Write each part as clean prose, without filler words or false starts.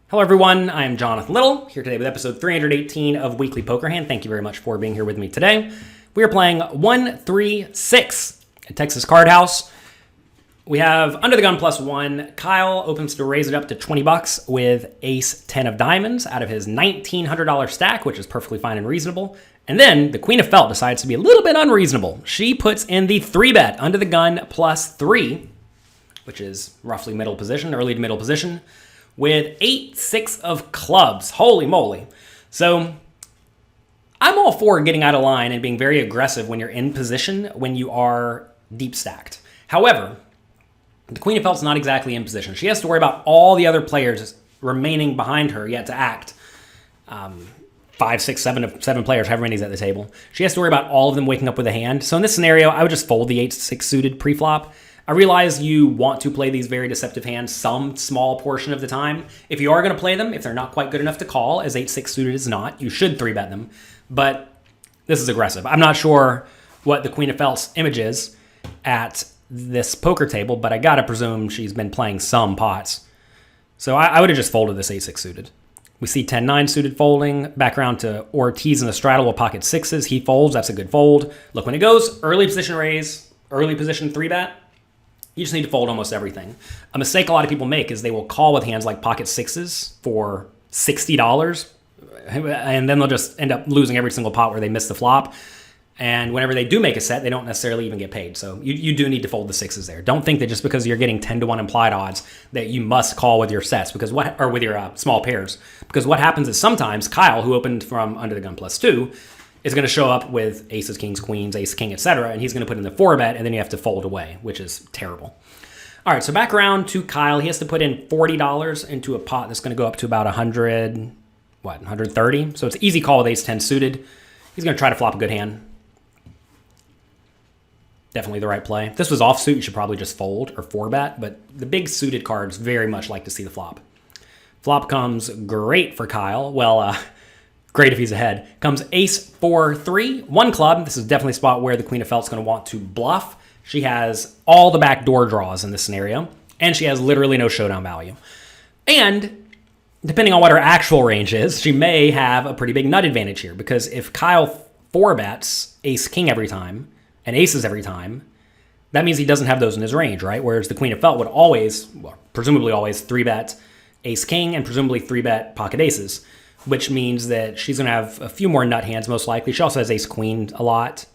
Hello everyone, I am Jonathan Little, here today with episode 318 of Weekly Poker Hand. Thank you very much for being here with me today. We are playing 136 at Texas Card House. We have Under the Gun +1. Kyle opens to raise it up to 20 bucks with Ace 10 of Diamonds out of his $1,900 stack, which is perfectly fine and reasonable. And then the Queen of Felt decides to be a little bit unreasonable. She puts in the 3-bet Under the Gun +3, which is roughly middle position, early to middle position, with 8-6 of clubs. Holy moly. So I'm all for getting out of line and being very aggressive when you're in position when you are deep stacked. However, the Queen of Felt's not exactly in position. She has to worry about all the other players remaining behind her yet to act. 5, 6, 7 players, however many's at the table. She has to worry about all of them waking up with a hand. So in this scenario, I would just fold the 8-6 suited pre-flop. I realize you want to play these very deceptive hands some small portion of the time. If you are going to play them, if they're not quite good enough to call, as 8-6 suited is not, you should 3-bet them. But this is aggressive. I'm not sure what the Queen of Felt's image is at this poker table, but I got to presume she's been playing some pots. So I would have just folded this 8-6 suited. We see 10-9 suited folding. Back around to Ortiz in the straddle with pocket sixes. He folds. That's a good fold. Look, when it goes early position raise, early position 3-bet, you just need to fold almost everything. A mistake a lot of people make is they will call with hands like pocket sixes for $60, and then they'll just end up losing every single pot where they miss the flop. And whenever they do make a set, they don't necessarily even get paid. So you do need to fold the sixes there. Don't think that just because you're getting 10-1 implied odds that you must call with your sets or with your small pairs. Because what happens is sometimes Kyle, who opened from Under the Gun +2, is going to show up with aces, kings, queens, ace, king, etc., and he's going to put in the 4-bet, and then you have to fold away, which is terrible. All right, so back around to Kyle. He has to put in $40 into a pot that's going to go up to about 130. So it's an easy call with ace 10 suited. He's going to try to flop a good hand. Definitely the right play. If this was offsuit, you should probably just fold or 4-bet, but the big suited cards very much like to see the flop. Flop comes great for Kyle. Well, great if he's ahead. Comes ace 4-3, 1 club. This is definitely a spot where the Queen of Felt's going to want to bluff. She has all the backdoor draws in this scenario, and she has literally no showdown value. And depending on what her actual range is, she may have a pretty big nut advantage here, because if Kyle 4-bets ace king every time and aces every time, that means he doesn't have those in his range, right? Whereas the Queen of Felt would always, well, presumably always 3-bet ace king and presumably 3-bet pocket aces, which means that she's going to have a few more nut hands, most likely. She also has ace-queen a lot,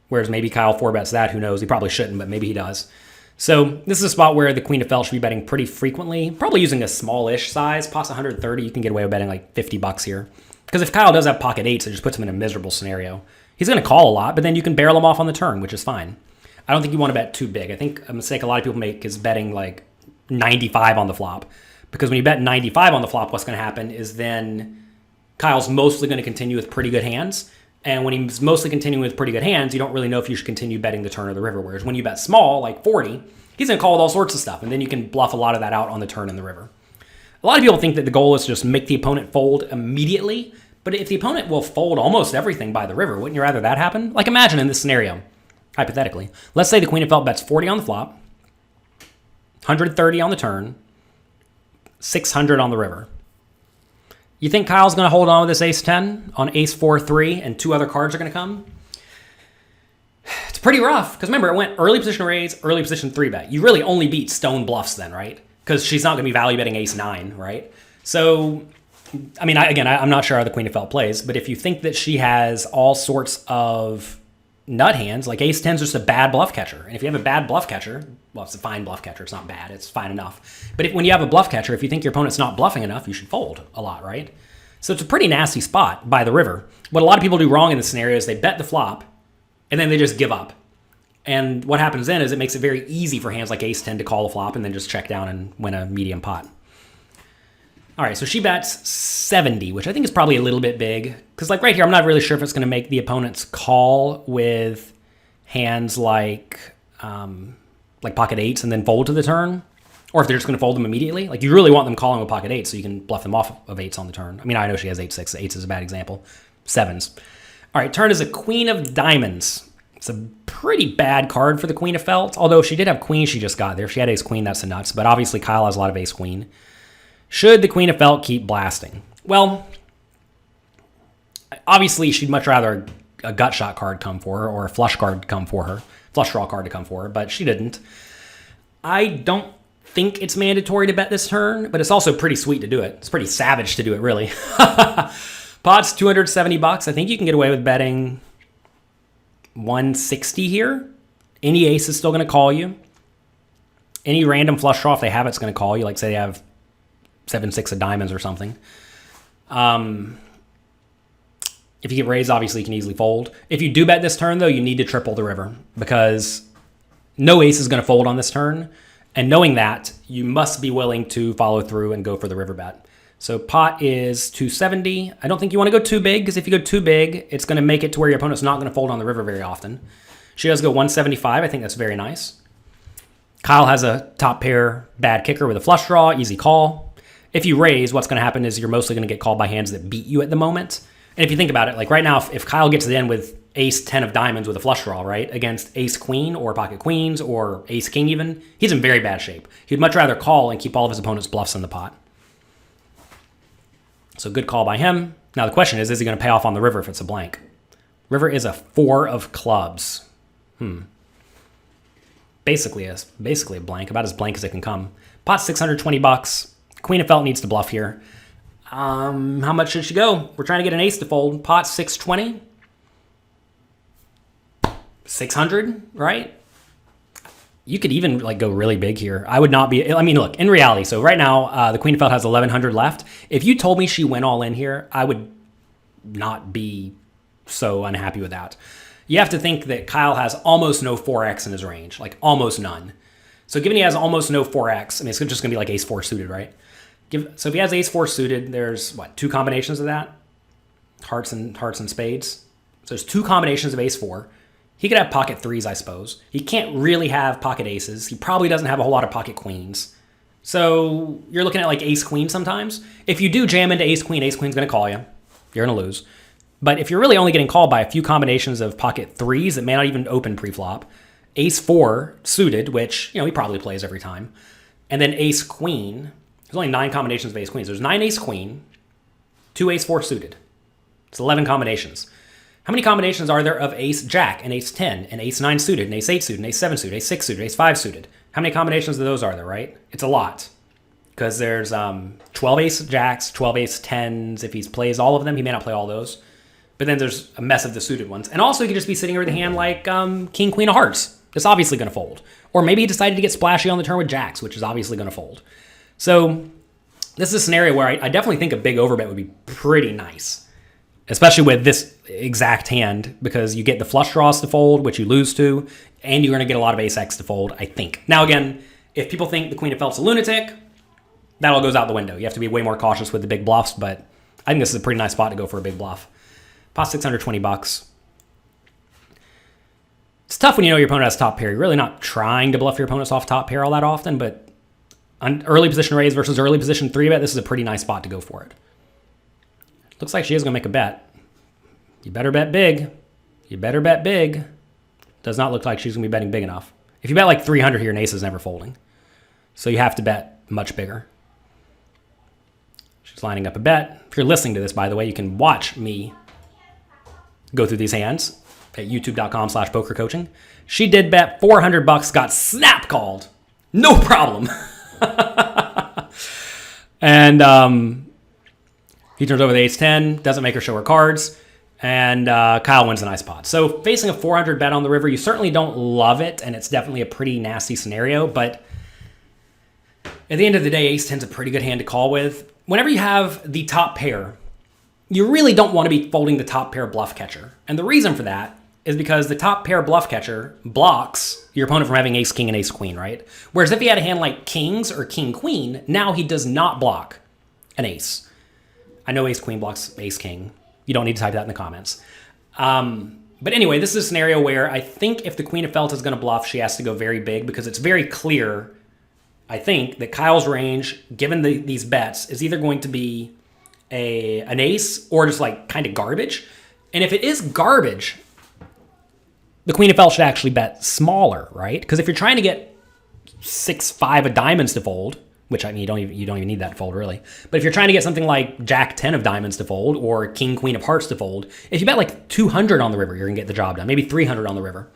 whereas maybe Kyle 4-bets that. Who knows? He probably shouldn't, but maybe he does. So this is a spot where the Queen of Felt should be betting pretty frequently, probably using a smallish size. Pot's 130. You can get away with betting like 50 bucks here. Because if Kyle does have pocket eights, it just puts him in a miserable scenario. He's going to call a lot, but then you can barrel him off on the turn, which is fine. I don't think you want to bet too big. I think a mistake a lot of people make is betting like 95 on the flop. Because when you bet 95 on the flop, what's going to happen is then Kyle's mostly going to continue with pretty good hands. And when he's mostly continuing with pretty good hands, you don't really know if you should continue betting the turn or the river. Whereas when you bet small, like 40, he's going to call with all sorts of stuff. And then you can bluff a lot of that out on the turn and the river. A lot of people think that the goal is to just make the opponent fold immediately. But if the opponent will fold almost everything by the river, wouldn't you rather that happen? Like imagine in this scenario, hypothetically. Let's say the Queen of Felt bets 40 on the flop, 130 on the turn, 600 on the river. You think Kyle's going to hold on with this ace-10 on ace 4-3 and 2 other cards are going to come? It's pretty rough because remember, it went early position raise, early position 3-bet. You really only beat stone bluffs then, right? Because she's not going to be value betting ace-9, right? So, I mean, I'm not sure how the Queen of Felt plays, but if you think that she has all sorts of nut hands, like ace-10 is just a bad bluff catcher. And if you have a bad bluff catcher, well, it's a fine bluff catcher. It's not bad. It's fine enough. But when you have a bluff catcher, if you think your opponent's not bluffing enough, you should fold a lot, right? So it's a pretty nasty spot by the river. What a lot of people do wrong in this scenario is they bet the flop, and then they just give up. And what happens then is it makes it very easy for hands like ace-10 to call the flop and then just check down and win a medium pot. All right, so she bets 70, which I think is probably a little bit big. Because like right here, I'm not really sure if it's going to make the opponent's call with hands like pocket eights and then fold to the turn. Or if they're just going to fold them immediately. Like you really want them calling with pocket eights so you can bluff them off of eights on the turn. I mean, I know she has 8-6. Eights is a bad example. Sevens. All right, turn is a Queen of Diamonds. It's a pretty bad card for the Queen of Felt. Although she did have queen she just got there. If she had ace-queen, that's a nuts. But obviously Kyle has a lot of ace-queen. Should the queen of felt keep blasting? Well, obviously she'd much rather a gut shot card come for her or a flush card come for her, flush draw card to come for her, but she didn't. I don't think it's mandatory to bet this turn, but it's also pretty sweet to do it. It's pretty savage to do it, really. Pot's $270. I think you can get away with betting 160 here. Any ace is still going to call you. Any random flush draw, if they have it's going to call you. Like, say they have 7-6 of diamonds or something. If you get raised, obviously you can easily fold. If you do bet this turn, though, you need to triple the river because no ace is going to fold on this turn. And knowing that, you must be willing to follow through and go for the river bet. So pot is 270. I don't think you want to go too big because if you go too big, it's going to make it to where your opponent's not going to fold on the river very often. She does go 175. I think that's very nice. Kyle has a top pair bad kicker with a flush draw, easy call. If you raise, what's going to happen is you're mostly going to get called by hands that beat you at the moment. And if you think about it, like right now, if Kyle gets to the end with ace 10 of diamonds with a flush draw, right, against ace queen or pocket queens or ace king even, he's in very bad shape. He'd much rather call and keep all of his opponent's bluffs in the pot. So good call by him. Now the question is he going to pay off on the river if it's a blank? River is a 4 of clubs. Basically a blank, about as blank as it can come. Pot $620. Queen of felt needs to bluff here. How much should she go? We're trying to get an ace to fold. Pot 620. 600, right? You could even like go really big here. I would not be, I mean, look, in reality, so right now, the queen of felt has 1100 left. If you told me she went all in here, I would not be so unhappy with that. You have to think that Kyle has almost no 4x in his range, like almost none. So given he has almost no 4x, I mean, it's just gonna be like ace 4 suited, right? So if he has ace 4 suited, there's what, 2 combinations of that? Hearts and spades. So there's 2 combinations of ace 4. He could have pocket 3s, I suppose. He can't really have pocket aces. He probably doesn't have a whole lot of pocket queens. So you're looking at like ace queen sometimes. If you do jam into ace queen's gonna call you. You're gonna lose. But if you're really only getting called by a few combinations of pocket 3s that may not even open pre-flop, ace 4 suited, which, you know, he probably plays every time, and then ace queen. There's only 9 combinations of ace queens. There's 9 ace queen, 2 ace 4 suited. It's 11 combinations. How many combinations are there of ace jack and ace 10 and ace 9 suited and ace 8 suited and ace 7 suited, ace 6 suited, ace 5 suited? How many combinations of those are there, right? It's a lot. Because there's 12 ace jacks, 12 ace 10s. If he plays all of them, he may not play all those. But then there's a mess of the suited ones. And also, he could just be sitting here with a hand like king, queen of hearts. It's obviously going to fold. Or maybe he decided to get splashy on the turn with jacks, which is obviously going to fold. So this is a scenario where I definitely think a big overbet would be pretty nice. Especially with this exact hand, because you get the flush draws to fold, which you lose to, and you're going to get a lot of ace X to fold, I think. Now again, if people think the queen of felt's a lunatic, that all goes out the window. You have to be way more cautious with the big bluffs, but I think this is a pretty nice spot to go for a big bluff. Pot $620. It's tough when you know your opponent has top pair. You're really not trying to bluff your opponents off top pair all that often, but on early position raise versus early position 3-bet, this is a pretty nice spot to go for it. Looks like she is going to make a bet. You better bet big. You better bet big. Does not look like she's going to be betting big enough. If you bet like 300 here, an ace is never folding. So you have to bet much bigger. She's lining up a bet. If you're listening to this, by the way, you can watch me go through these hands at youtube.com/pokercoaching. She did bet $400, got snap called. No problem. And he turns over the ace 10, doesn't make her show her cards, and Kyle wins a nice pot. So facing a 400 bet on the river, you certainly don't love it, and it's definitely a pretty nasty scenario, but at the end of the day, ace 10's a pretty good hand to call with. Whenever you have the top pair, you really don't want to be folding the top pair bluff catcher. And the reason for that is because the top pair bluff catcher blocks your opponent from having ace king and ace queen, right? Whereas if he had a hand like kings or king queen, now he does not block an ace. I know ace queen blocks ace king. You don't need to type that in the comments. But anyway, this is a scenario where I think if the queen of felt is going to bluff, she has to go very big because it's very clear, I think, that Kyle's range, given these bets, is either going to be an ace or just like kind of garbage. And if it is garbage, the queen of felt should actually bet smaller, right? Because if you're trying to get 6-5 of diamonds to fold, which I mean, you don't even need that to fold really. But if you're trying to get something like Jack 10 of diamonds to fold or King Queen of hearts to fold, if you bet like 200 on the river, you're gonna get the job done. Maybe 300 on the river.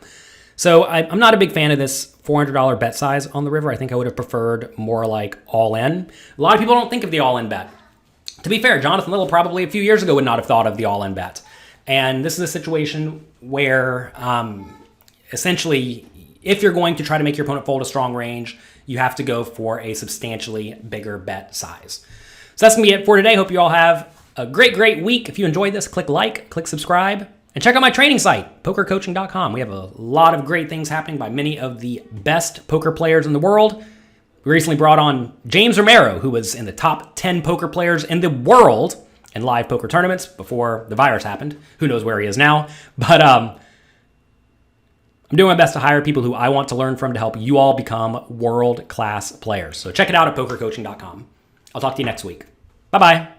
So I'm not a big fan of this $400 bet size on the river. I think I would have preferred more like all in. A lot of people don't think of the all in bet. To be fair, Jonathan Little probably a few years ago would not have thought of the all in bet. And this is a situation where essentially, if you're going to try to make your opponent fold a strong range, you have to go for a substantially bigger bet size. So that's going to be it for today. Hope you all have a great week. If you enjoyed this, click like, click subscribe, and check out my training site, pokercoaching.com. We have a lot of great things happening by many of the best poker players in the world. We recently brought on James Romero, who was in the top 10 poker players in the world in live poker tournaments before the virus happened. Who knows where he is now. But I'm doing my best to hire people who I want to learn from to help you all become world-class players. So check it out at pokercoaching.com. I'll talk to you next week. Bye-bye.